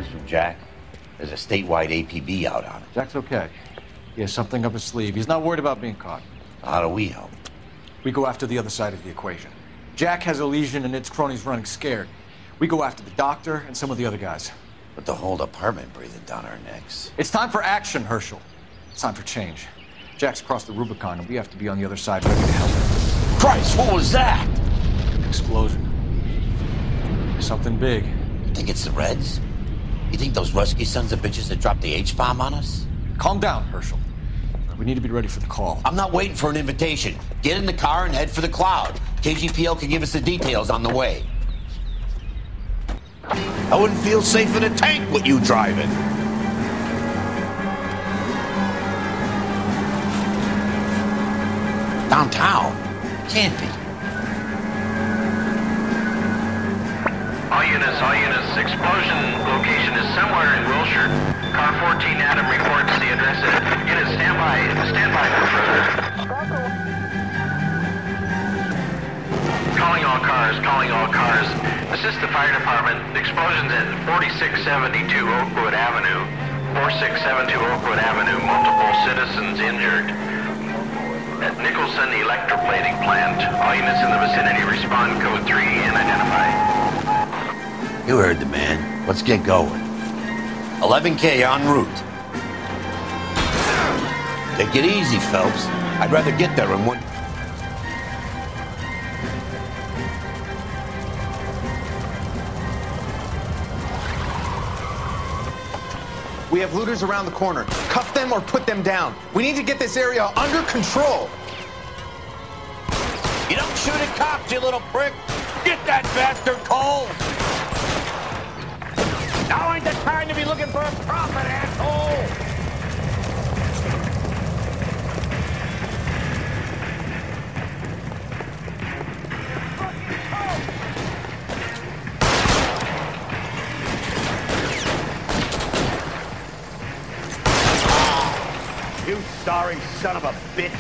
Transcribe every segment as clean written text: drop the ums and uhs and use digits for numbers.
news from Jack? There's a statewide APB out on it. Jack's okay. He has something up his sleeve. He's not worried about being caught. How do we help? We go after the other side of the equation. Jack has a legion and its cronies running scared. We go after the doctor and some of the other guys. But the whole department breathing down our necks. It's time for action, Herschel. It's time for change. Jack's crossed the Rubicon, and we have to be on the other side ready to help him. Christ, what was that? An explosion. Something big. You think it's the Reds? You think those Rusky sons of bitches that dropped the H-bomb on us? Calm down, Herschel. We need to be ready for the call. I'm not waiting for an invitation. Get in the car and head for the cloud. KGPL can give us the details on the way. I wouldn't feel safe in a tank with you driving. Downtown? Can't be. All units, explosion location is somewhere in Wilshire. Car 14 Adam reports the address. Unit, stand by for further. Calling all cars. Assist the fire department. The explosion's at 4672 Oakwood Avenue. 4672 Oakwood Avenue. Multiple citizens injured. At Nicholson Electroplating plant. All units in the vicinity respond code 3 and identify. You heard the man. Let's get going. 11K en route. Take it easy, Phelps. I'd rather get there in one... We have looters around the corner. Cuff them or put them down. We need to get this area under control. You don't shoot at cops, you little prick. Get that bastard cold. Now ain't the time to be looking for a profit, asshole. You sorry son of a bitch.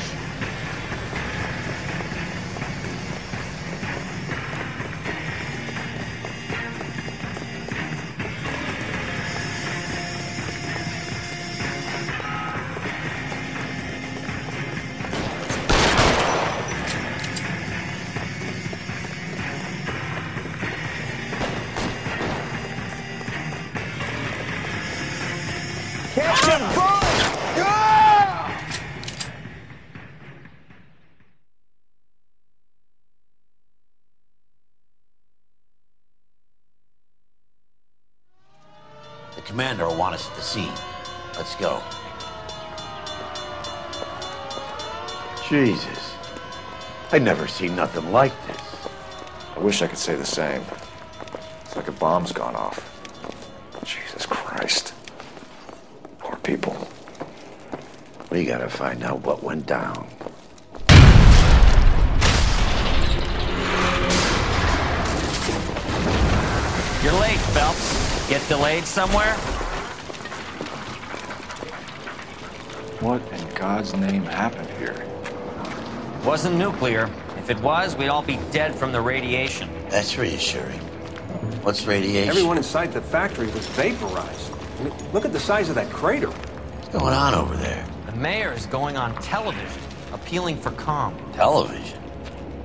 Catch him, bro! The commander will want us at the scene. Let's go. Jesus. I never seen nothing like this. I wish I could say the same. It's like a bomb's gone off. Jesus Christ. Poor people. We gotta find out what went down. You're late, Phelps. Get delayed somewhere? What in God's name happened here? Wasn't nuclear. If it was, we'd all be dead from the radiation. That's reassuring. What's radiation? Everyone inside the factory was vaporized. I mean, look at the size of that crater. What's going on over there? The mayor is going on television, appealing for calm. Television?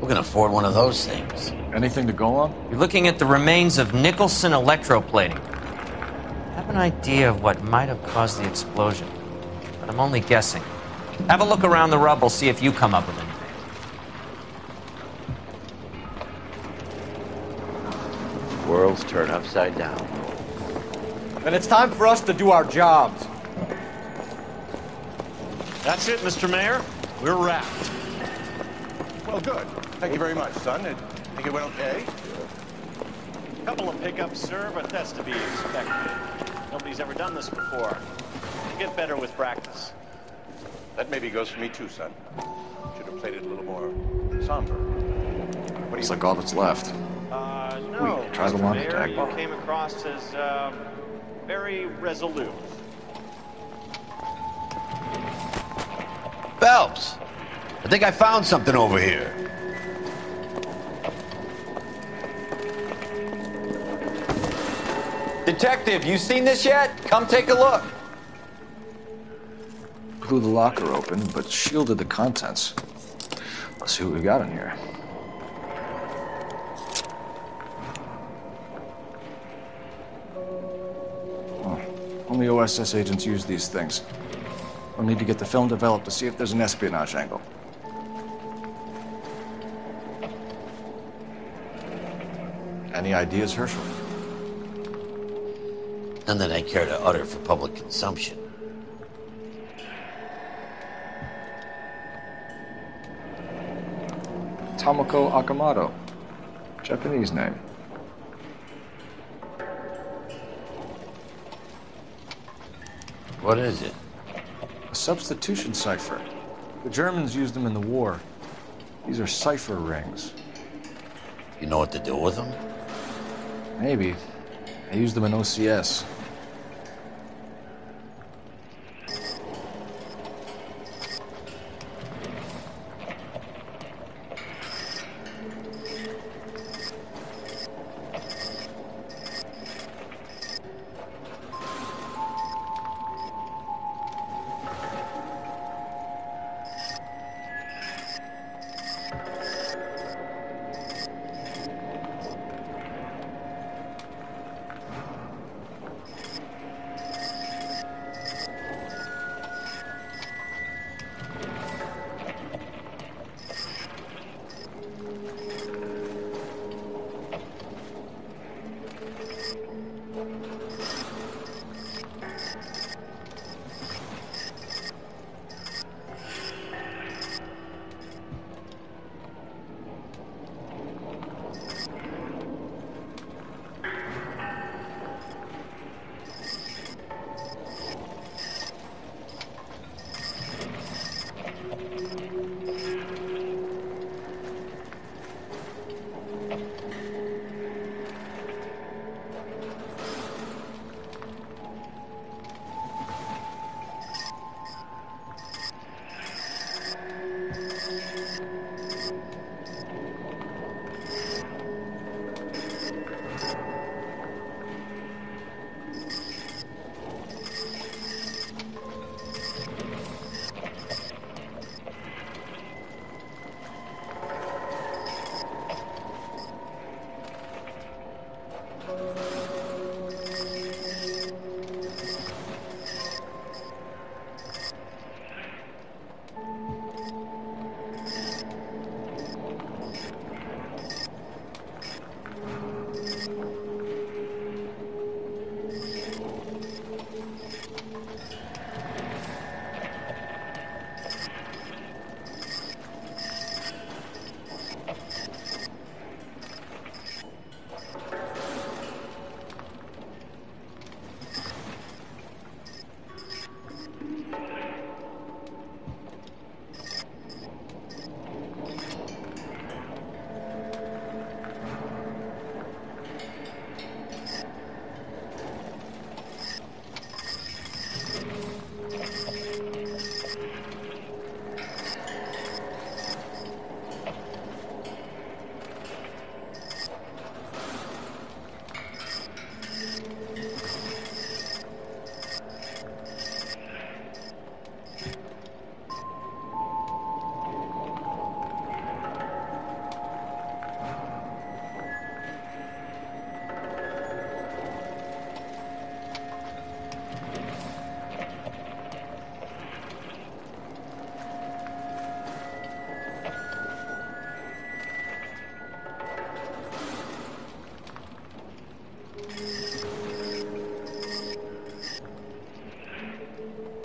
Who can afford one of those things? Anything to go on? You're looking at the remains of Nicholson Electroplating. I have an idea of what might have caused the explosion, but I'm only guessing. Have a look around the rubble, see if you come up with anything. Worlds turn upside down. Then it's time for us to do our jobs. That's it, Mr. Mayor. We're wrapped. Well, good. Thank you very much, son. I think it went okay. Couple of pickups, sir, but that's to be expected. Nobody's ever done this before. You get better with practice. That maybe goes for me too, son. Should have played it a little more somber. What do It's you like all that's left. No, We try the Mr. launch Mayor, attack. you came across as, very resolute. Phelps! I think I found something over here. Detective, you seen this yet? Come take a look. Blew the locker open, but shielded the contents. Let's see what we got in here. Oh, only OSS agents use these things. We'll need to get the film developed to see if there's an espionage angle. Any ideas, Herschel? None that I care to utter for public consumption. Tomoko Akamoto. Japanese name. What is it? A substitution cipher. The Germans used them in the war. These are cipher rings. You know what to do with them? Maybe. I used them in OCS.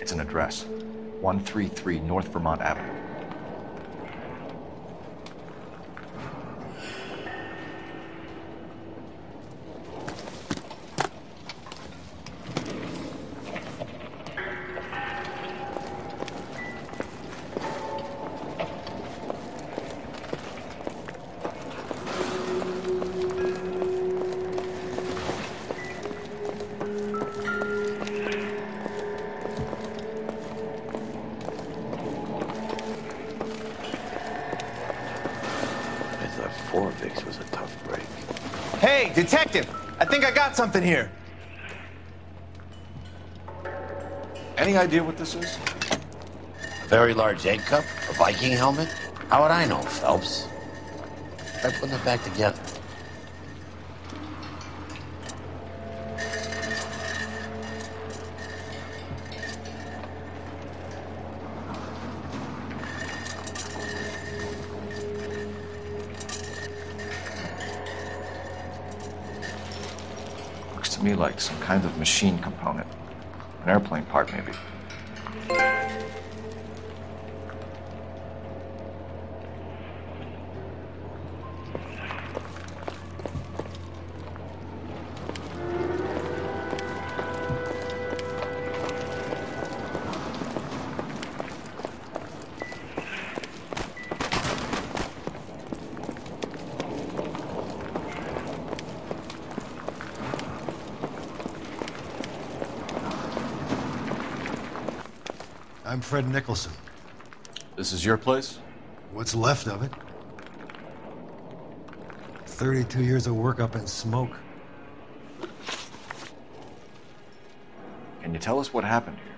It's an address. 133 North Vermont Avenue. Forfix was a tough break. Hey, detective! I think I got something here. Any idea what this is? A very large egg cup? A Viking helmet? How would I know, Phelps? Try putting it back together. Looks to me like some kind of machine component. An airplane part, maybe. I'm Fred Nicholson. This is your place? What's left of it? 32 years of work up in smoke. Can you tell us what happened here?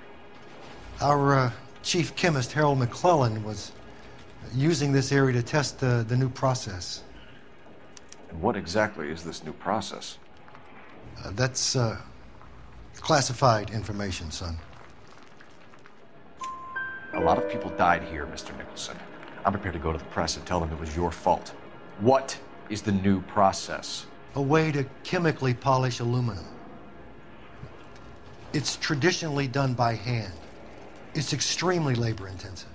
Our chief chemist, Harold McClellan, was using this area to test the new process. And what exactly is this new process? That's classified information, son. A lot of people died here, Mr. Nicholson. I'm prepared to go to the press and tell them it was your fault. What is the new process? A way to chemically polish aluminum. It's traditionally done by hand. It's extremely labor intensive.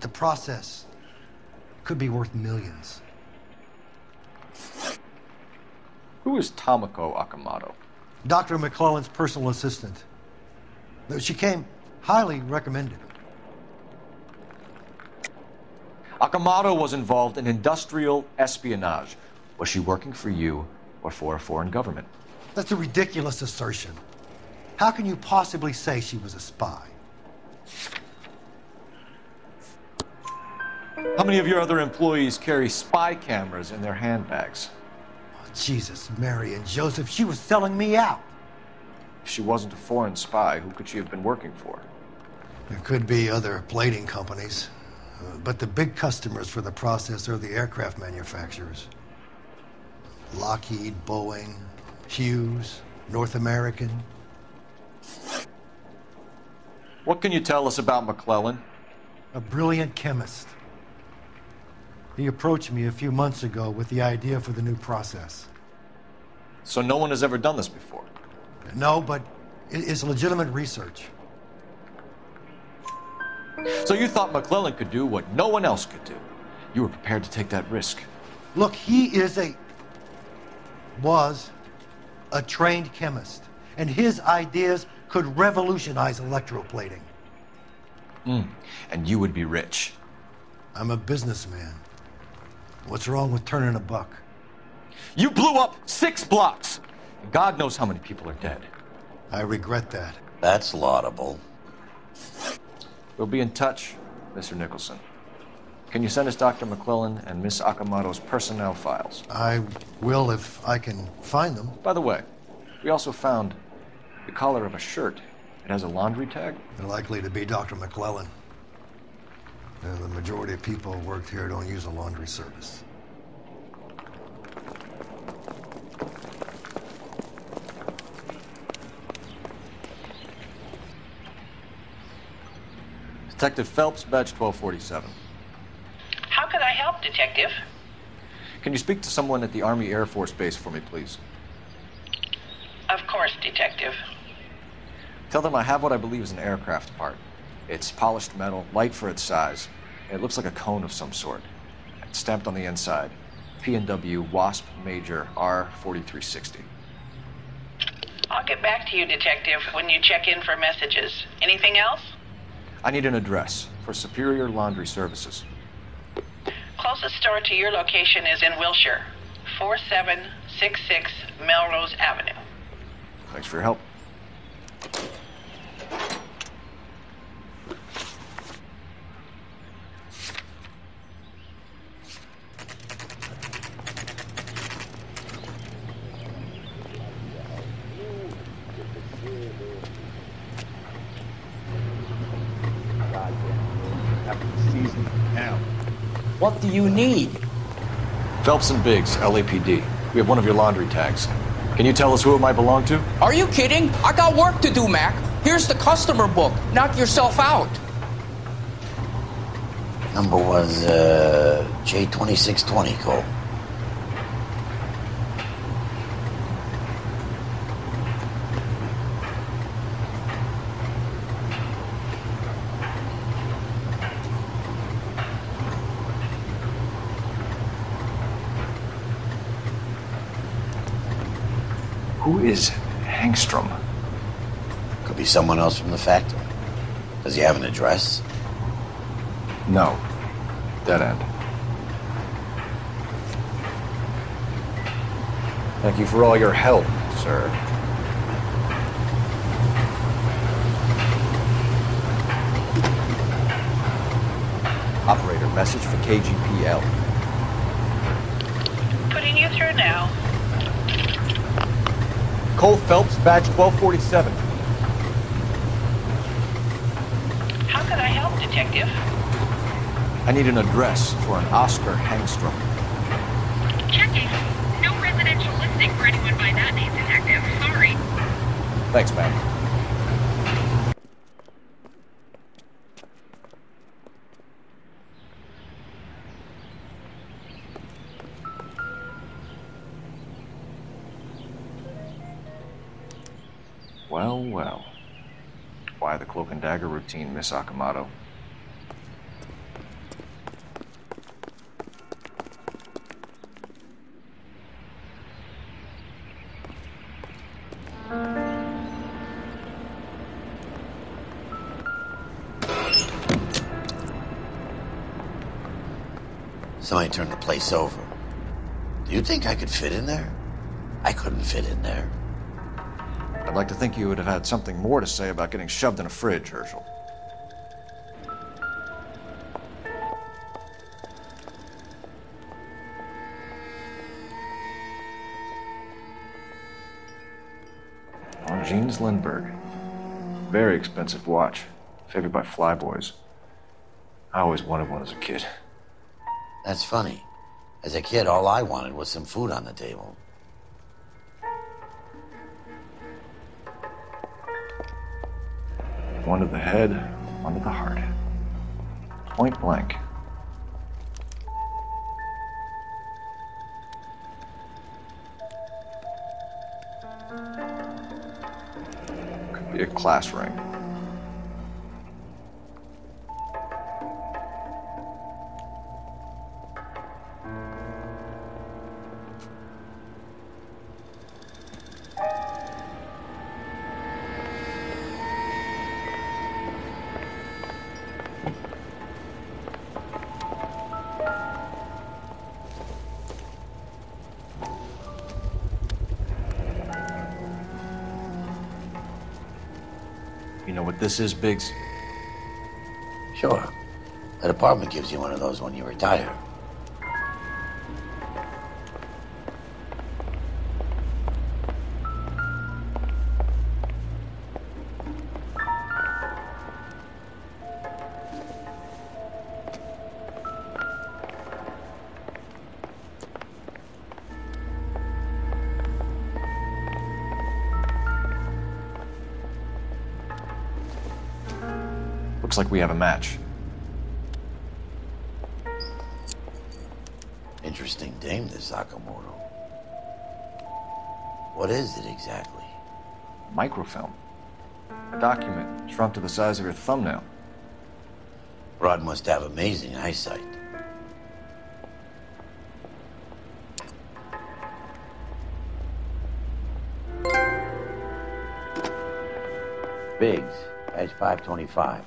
The process could be worth millions. Who is Tomoko Akamoto? Dr. McClellan's personal assistant. She came highly recommended. Akamoto was involved in industrial espionage. Was she working for you or for a foreign government? That's a ridiculous assertion. How can you possibly say she was a spy? How many of your other employees carry spy cameras in their handbags? Oh, Jesus, Mary and Joseph, she was selling me out. If she wasn't a foreign spy, who could she have been working for? There could be other plating companies, but the big customers for the process are the aircraft manufacturers. Lockheed, Boeing, Hughes, North American. What can you tell us about McClellan? A brilliant chemist. He approached me a few months ago with the idea for the new process. So no one has ever done this before? No, but it's legitimate research. So you thought McClellan could do what no one else could do. You were prepared to take that risk. Look, he was a trained chemist, and his ideas could revolutionize electroplating. And you would be rich. I'm a businessman. What's wrong with turning a buck? You blew up 6 blocks. And God knows how many people are dead. I regret that. That's laudable. We'll be in touch, Mr. Nicholson. Can you send us Dr. McClellan and Miss Akamoto's personnel files? I will if I can find them. By the way, we also found the collar of a shirt. It has a laundry tag. They're likely to be Dr. McClellan. The majority of people who worked here don't use a laundry service. Detective Phelps, badge 1247. How could I help, Detective? Can you speak to someone at the Army Air Force Base for me, please? Of course, Detective. Tell them I have what I believe is an aircraft part. It's polished metal, light for its size. It looks like a cone of some sort. It's stamped on the inside. P&W Wasp Major R4360. I'll get back to you, Detective, when you check in for messages. Anything else? I need an address for Superior Laundry Services. Closest store to your location is in Wilshire, 4766 Melrose Avenue. Thanks for your help. What do you need? Phelps and Biggs, LAPD. We have one of your laundry tags. Can you tell us who it might belong to? Are you kidding? I got work to do, Mac. Here's the customer book. Knock yourself out. Number was J2620, Cole. Who is Hangstrom? Could be someone else from the factory. Does he have an address? No. Dead end. Thank you for all your help, sir. Operator, message for KGPL. Putting you through now. Cole Phelps, badge 1247. How could I help, Detective? I need an address for an Oscar Hangstrom. Checking. No residential listing for anyone by that name, Detective. Sorry. Thanks, ma'am. Well, well. Why the cloak and dagger routine, Miss Akamoto? Somebody turned the place over. Do you think I could fit in there? I couldn't fit in there. I'd like to think you would have had something more to say about getting shoved in a fridge, Herschel. Oh, Jeans Lindbergh. Very expensive watch. Favored by flyboys. I always wanted one as a kid. That's funny. As a kid, all I wanted was some food on the table. One to the head, one to the heart. Point blank. Could be a class ring. You know what this is, Biggs? Sure. That apartment gives you one of those when you retire. Looks like we have a match. Interesting dame, this Sakamoto. What is it exactly? Microfilm. A document shrunk to the size of your thumbnail. Rod must have amazing eyesight. Biggs, badge 525.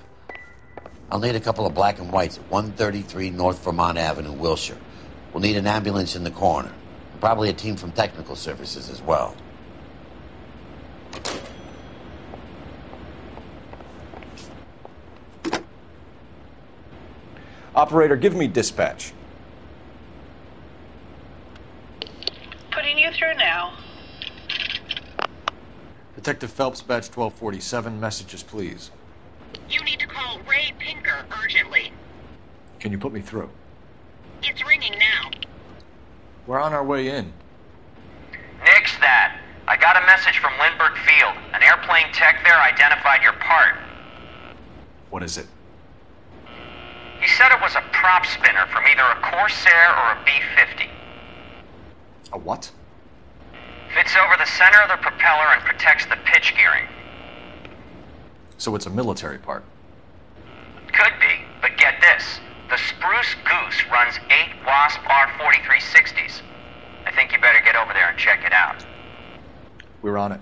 I'll need a couple of black and whites at 133 North Vermont Avenue, Wilshire. We'll need an ambulance in the corner. And probably a team from technical services as well. Operator, give me dispatch. Putting you through now. Detective Phelps, badge 1247, messages, please. You need to call Ray Pinker urgently. Can you put me through? We're on our way in. Nix that. I got a message from Lindbergh Field. An airplane tech there identified your part. What is it? He said it was a prop spinner from either a Corsair or a B-50. A what? Fits over the center of the propeller and protects the pitch gearing. So it's a military part. Could be, but get this. The Spruce Goose runs 8 Wasp R-4360s. I think you better get over there and check it out. We're on it.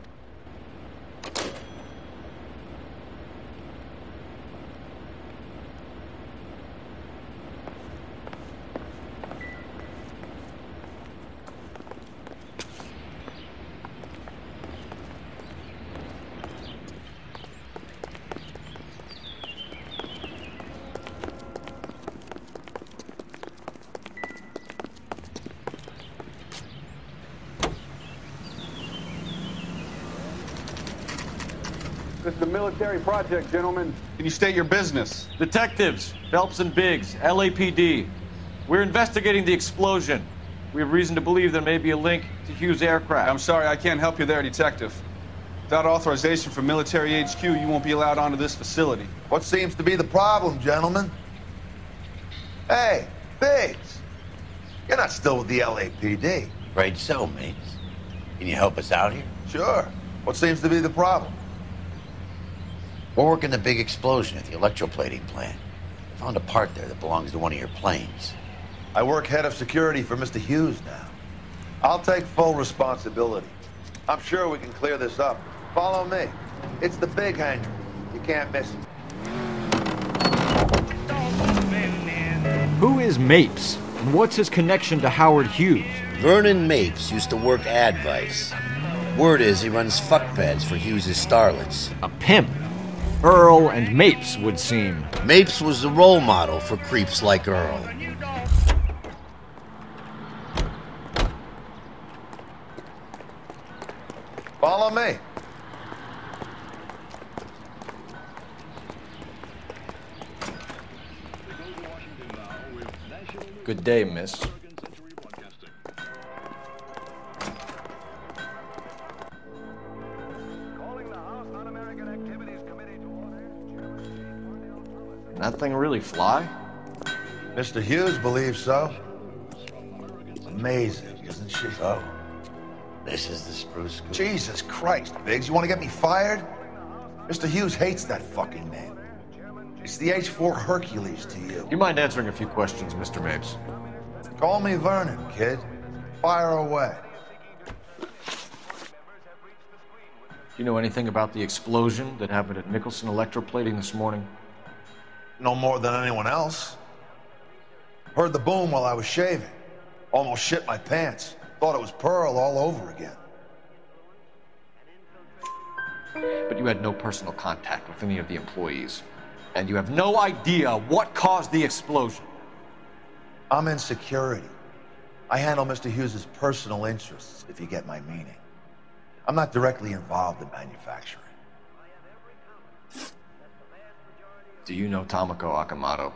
This is a military project, gentlemen. Can you state your business? Detectives, Phelps and Biggs, LAPD. We're investigating the explosion. We have reason to believe there may be a link to Hughes' aircraft. I'm sorry, I can't help you there, Detective. Without authorization from military HQ, you won't be allowed onto this facility. What seems to be the problem, gentlemen? Hey, Biggs. You're not still with the LAPD. Afraid so, mates. Can you help us out here? Sure. What seems to be the problem? We're working the big explosion at the electroplating plant. Found a part there that belongs to one of your planes. I work head of security for Mr. Hughes now. I'll take full responsibility. I'm sure we can clear this up. Follow me. It's the big hangar. You can't miss it. Who is Mapes, and what's his connection to Howard Hughes? Vernon Mapes used to work Advice. Word is he runs fuck pads for Hughes' starlets. A pimp. Earl and Mapes would seem. Mapes was the role model for creeps like Earl. Follow me. Good day, miss. That thing really fly? Mr. Hughes believes so. Amazing, isn't she? Oh, this is the Spruce Goose. Jesus Christ, Biggs, you want to get me fired? Mr. Hughes hates that fucking name. It's the H-4 Hercules to you. You mind answering a few questions, Mr. Mapes? Call me Vernon, kid. Fire away. Do you know anything about the explosion that happened at Nicholson Electroplating this morning? No more than anyone else. Heard the boom while I was shaving. Almost shit my pants. Thought it was Pearl all over again. But you had no personal contact with any of the employees. And you have no idea what caused the explosion. I'm in security. I handle Mr. Hughes' personal interests, if you get my meaning. I'm not directly involved in manufacturing. Do you know Tomoko Akamoto?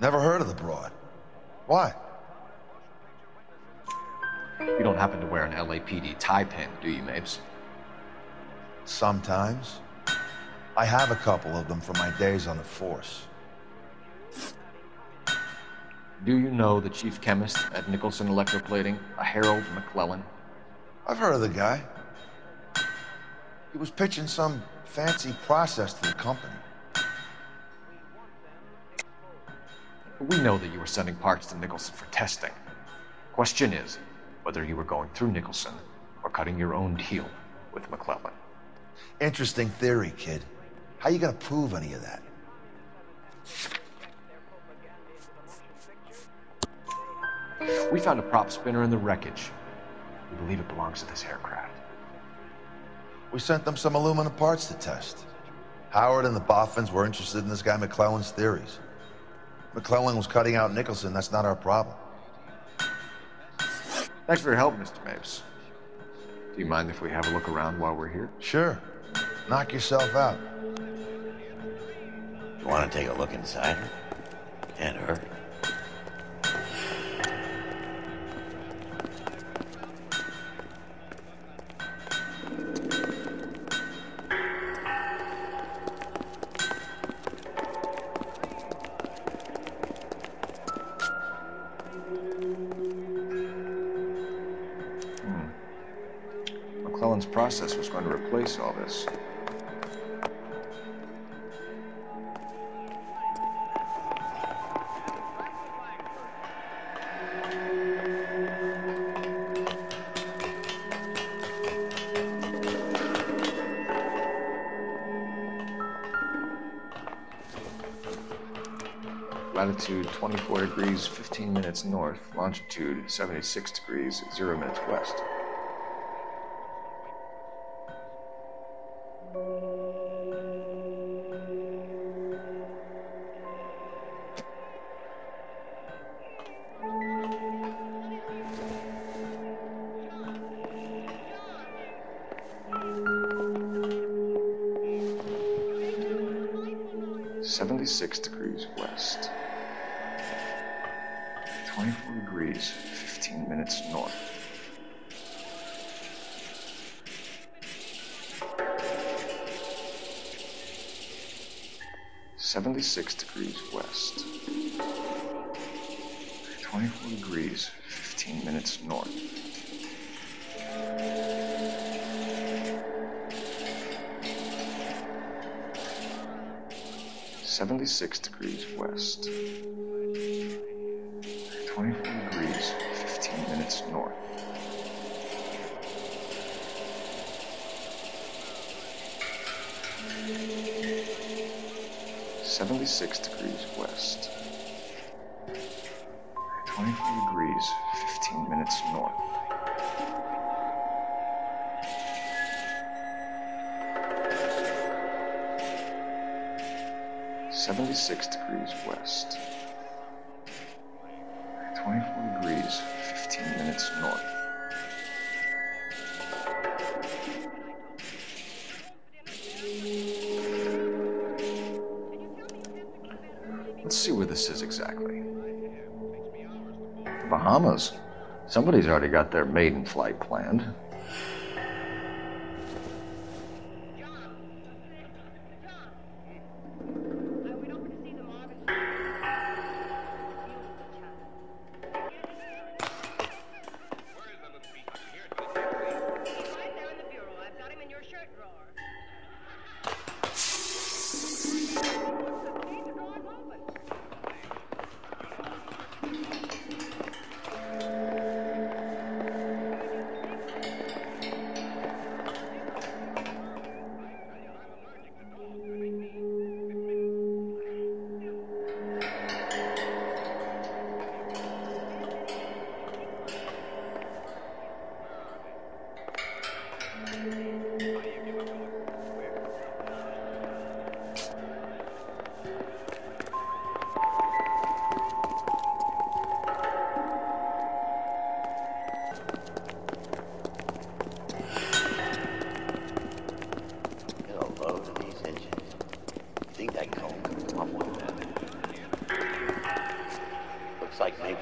Never heard of the broad. Why? You don't happen to wear an LAPD tie pin, do you, Mapes? Sometimes. I have a couple of them from my days on the force. Do you know the chief chemist at Nicholson Electroplating, a Harold McClellan? I've heard of the guy. He was pitching some fancy process to the company. We know that you were sending parts to Nicholson for testing. Question is whether you were going through Nicholson or cutting your own deal with McClellan. Interesting theory, kid. How you gonna prove any of that? We found a prop spinner in the wreckage. We believe it belongs to this aircraft. We sent them some aluminum parts to test. Howard and the Boffins were interested in this guy McClellan's theories. McClellan was cutting out Nicholson. That's not our problem. Thanks for your help, Mr. Mapes. Do you mind if we have a look around while we're here? Sure. Knock yourself out. You want to take a look inside her? Can't hurt. McClellan's process was going to replace all this. Latitude 24 degrees, 15 minutes north. Longitude 76 degrees, 0 minutes west. Degrees west. 24 degrees, 15 minutes north. .76 degrees west. 24 degrees, 15 minutes north. .76 degrees west. 24 degrees, 15 minutes north. .76 degrees west. 24 degrees, 15 minutes north. .76 degrees west. 24 degrees, 15 minutes north. Let's see where this is exactly. The Bahamas. Somebody's already got their maiden flight planned.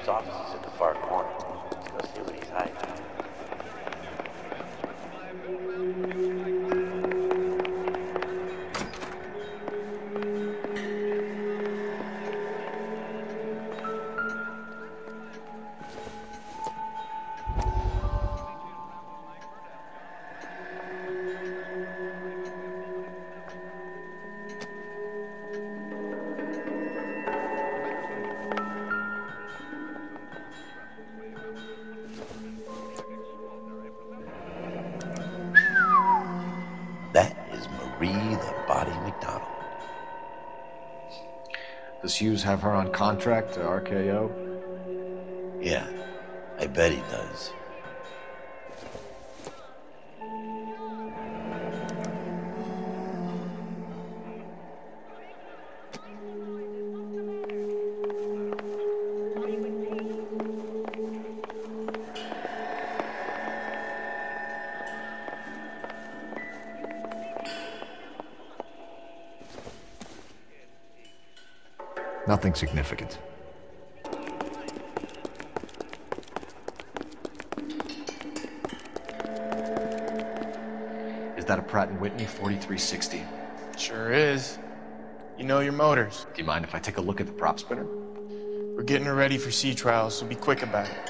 Office is in the far corner. Let's go see what he's hiding. Does Hughes have her on contract to RKO? Yeah, I bet he does. Nothing significant. Is that a Pratt & Whitney 4360? Sure is. You know your motors. Do you mind if I take a look at the prop spinner? We're getting her ready for sea trials, so be quick about it.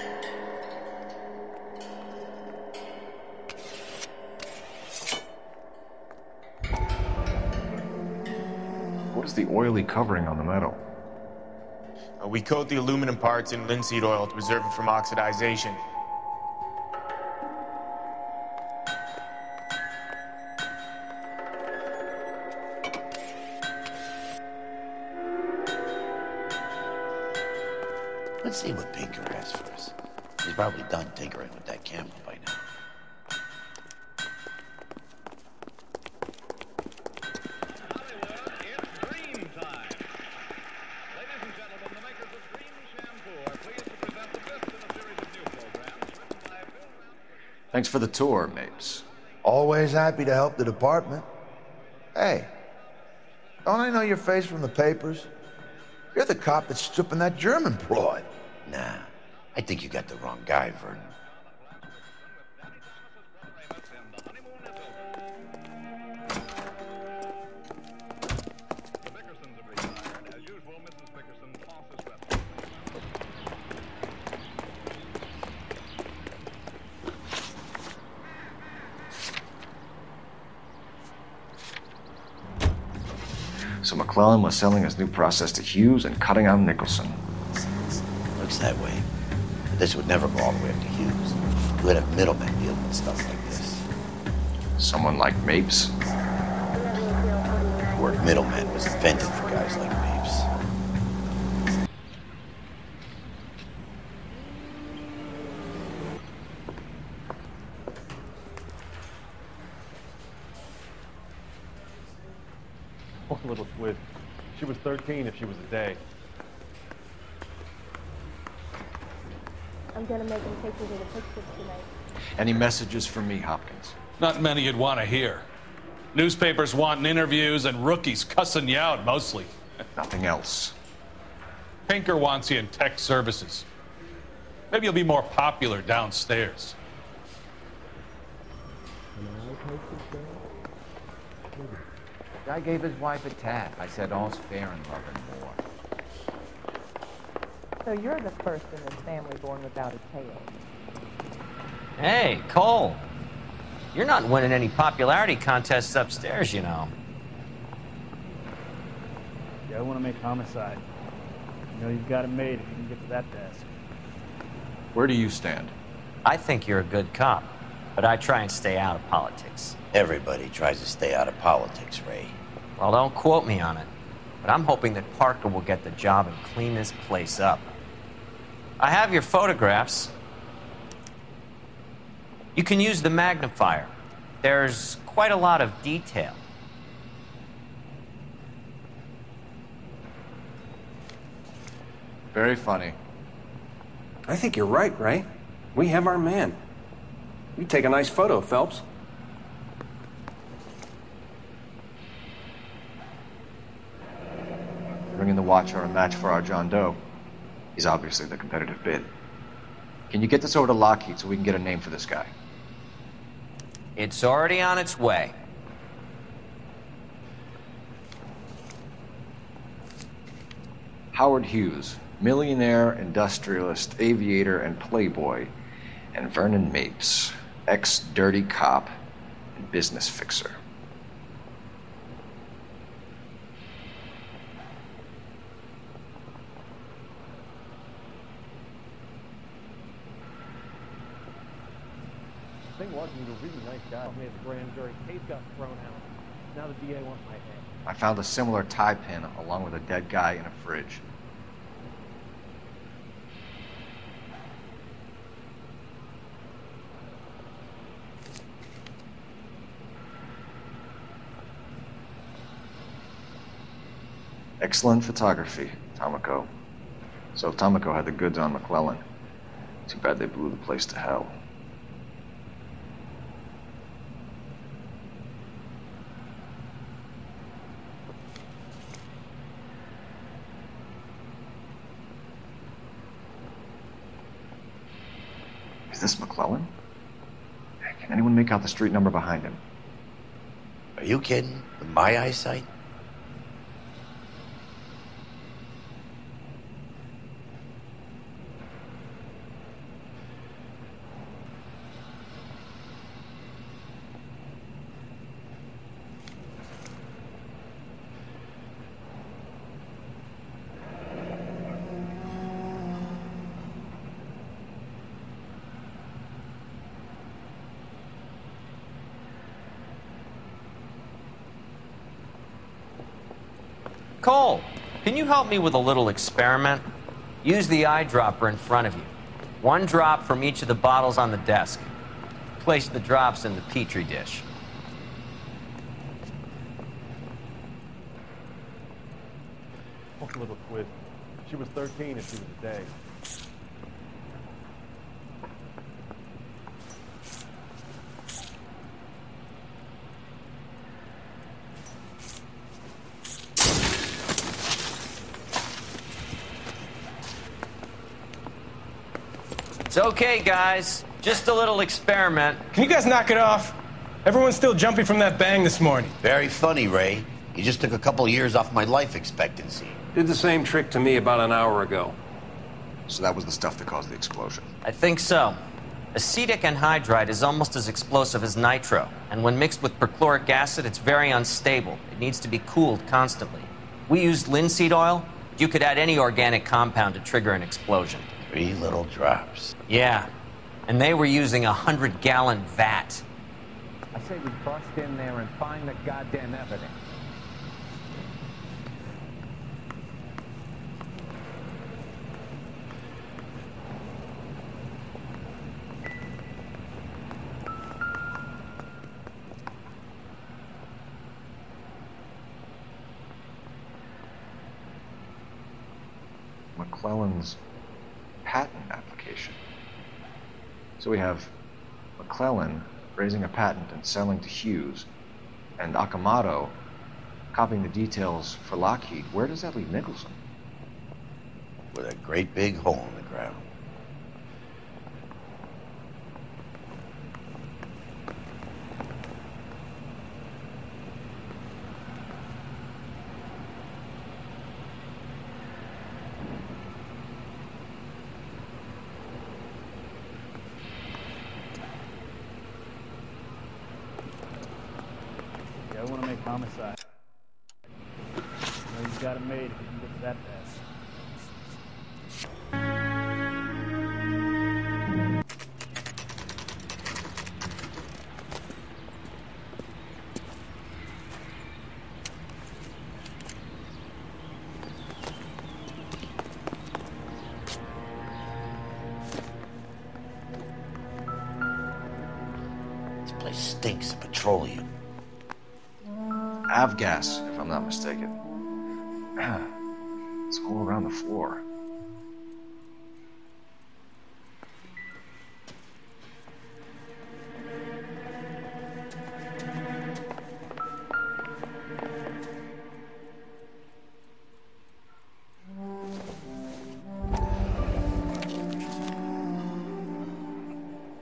is the oily covering on the metal? We coat the aluminum parts in linseed oil to preserve it from oxidization. Let's see what Pinker has for us. He's probably done tinkering with that camera by now. Thanks for the tour, Mapes. Always happy to help the department. Hey, don't I know your face from the papers? You're the cop that's stripping that German broad. Nah, I think you got the wrong guy, Vernon. So McClellan was selling his new process to Hughes and cutting out Nicholson. Looks that way. But this would never go all the way up to Hughes. You would have middlemen dealing with stuff like this. Someone like Mapes? The word middleman was invented for guys like Mapes. A little twist. She was 13 if she was a day. I'm gonna make him take you to the pictures tonight. Any messages for me, Hopkins? Not many you'd want to hear. Newspapers wanting interviews and rookies cussing you out, mostly. Nothing else. Pinker wants you in tech services. Maybe you'll be more popular downstairs. I gave his wife a tap. I said all's fair in love and war. So you're the first in this family born without a tail. Hey, Cole. You're not winning any popularity contests upstairs, you know. Yeah, I want to make homicide. You know you've got it made if you can get to that desk. Where do you stand? I think you're a good cop, but I try and stay out of politics. Everybody tries to stay out of politics, Ray. Well, don't quote me on it, but I'm hoping that Parker will get the job and clean this place up. I have your photographs. You can use the magnifier. There's quite a lot of detail. Very funny. I think you're right, Ray. We have our man. You take a nice photo, Phelps. Bringing the Watcher a match for our John Doe. He's obviously the competitive bid. Can you get this over to Lockheed so we can get a name for this guy? It's already on its way. Howard Hughes, millionaire, industrialist, aviator, and playboy, and Vernon Mapes, ex-dirty cop and business fixer. The thing was, he was a really nice guy. He had the grand jury case got thrown out. Now the DA wants my head. I found a similar tie pin along with a dead guy in a fridge. Excellent photography, Tomoko. So Tomoko had the goods on McClellan. Too bad they blew the place to hell. Is this McClellan? Can anyone make out the street number behind him? Are you kidding? With my eyesight? Cole, can you help me with a little experiment? Use the eyedropper in front of you. 1 drop from each of the bottles on the desk. Place the drops in the Petri dish. Poke a little twist. She was 13 if she was a day. It's okay, guys. Just a little experiment. Can you guys knock it off? Everyone's still jumping from that bang this morning. Very funny, Ray. You just took a couple years off my life expectancy. Did the same trick to me about an hour ago. So that was the stuff that caused the explosion. I think so. Acetic anhydride is almost as explosive as nitro, and when mixed with perchloric acid, it's very unstable. It needs to be cooled constantly. We used linseed oil. You could add any organic compound to trigger an explosion. 3 little drops. Yeah, and they were using a 100-gallon vat. I say we bust in there and find the goddamn evidence. McClellan's patent application. So we have McClellan raising a patent and selling to Hughes, and Akamoto copying the details for Lockheed. Where does that leave Nicholson? With a great big hole in the ground. I want to make homicide. You know you've got it made if you can get to that fast. This place stinks of petroleum. Avgas, if I'm not mistaken. It's all around the floor.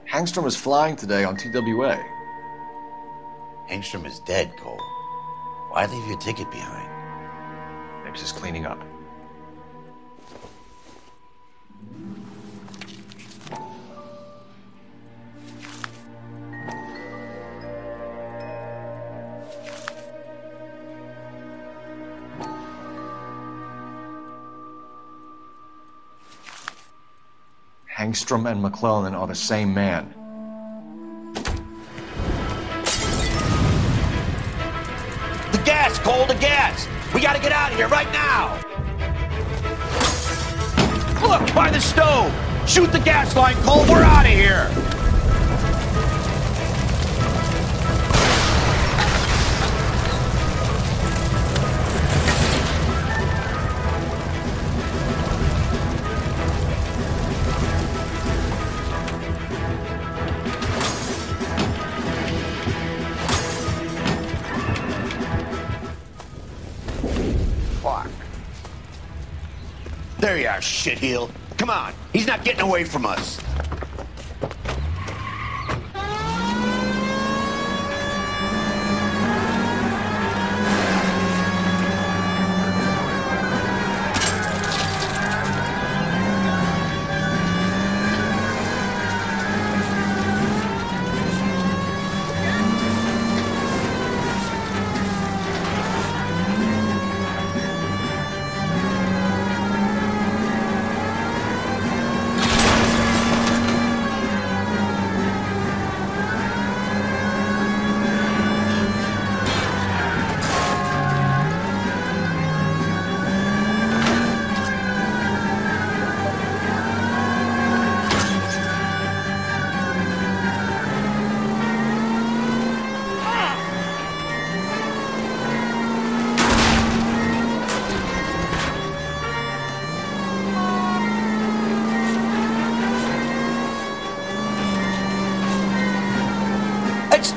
Hangstrom is flying today on TWA. Hangstrom is dead, Cole. Why leave your ticket behind? Maybe just cleaning up. Hangstrom and McClellan are the same man. The gas, Cole, the gas! We gotta get out of here right now! Look, by the stove! Shoot the gas line, Cole, we're out of here! There you are, shitheel. Come on, he's not getting away from us.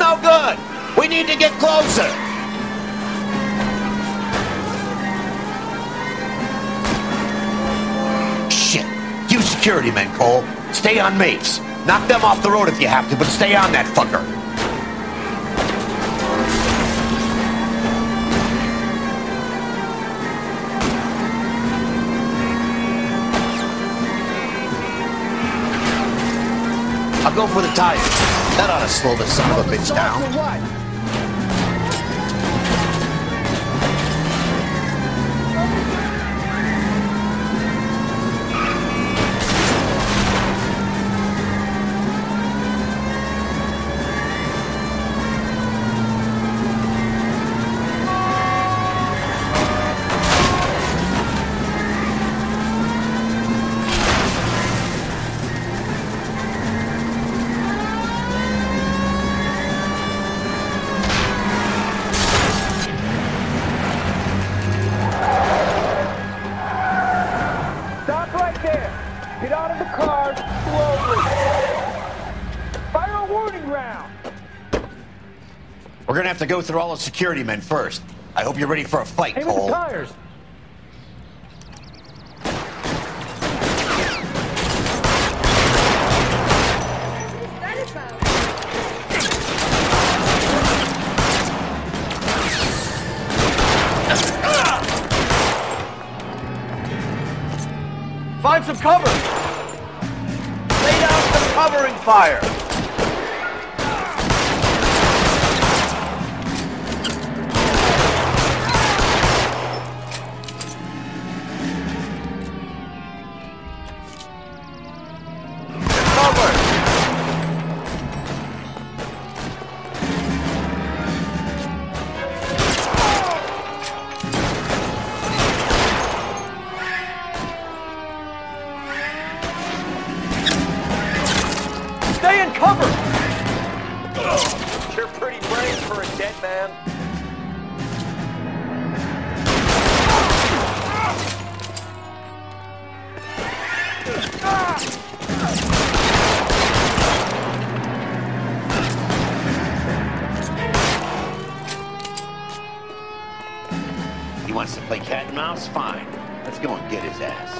no good! We need to get closer! Shit! You security men, Cole. Stay on Mapes. Knock them off the road if you have to, but stay on that fucker. I'll go for the tires. That ought to slow the son of a bitch down. We're gonna have to go through all the security men first. I hope you're ready for a fight, Aim Cole. at the tires. Find some cover! Lay down some covering fire! He wants to play cat and mouse? Fine. Let's go and get his ass.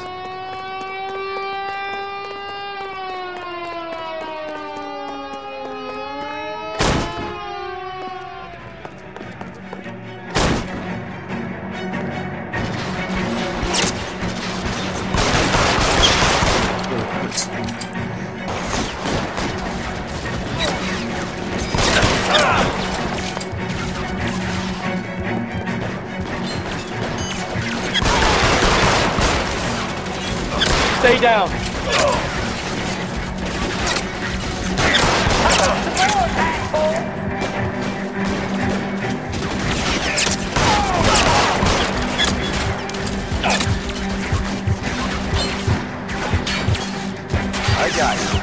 Stay down. I got you.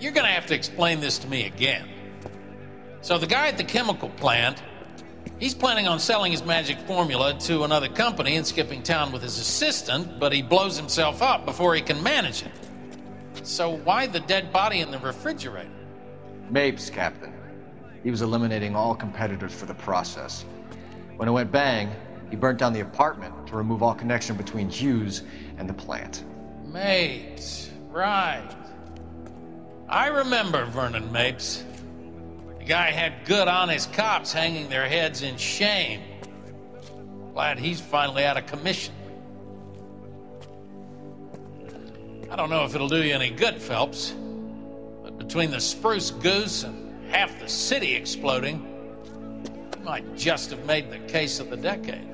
You're gonna have to explain this to me again. So the guy at the chemical plant, he's planning on selling his magic formula to another company and skipping town with his assistant, but he blows himself up before he can manage it. So why the dead body in the refrigerator? Mapes, Captain. He was eliminating all competitors for the process. When it went bang, he burnt down the apartment to remove all connection between Hughes and the plant. Mapes, right. I remember Vernon Mapes. The guy had good, honest cops hanging their heads in shame. Glad he's finally out of commission. I don't know if it'll do you any good, Phelps, but between the spruce goose and half the city exploding, you might just have made the case of the decade.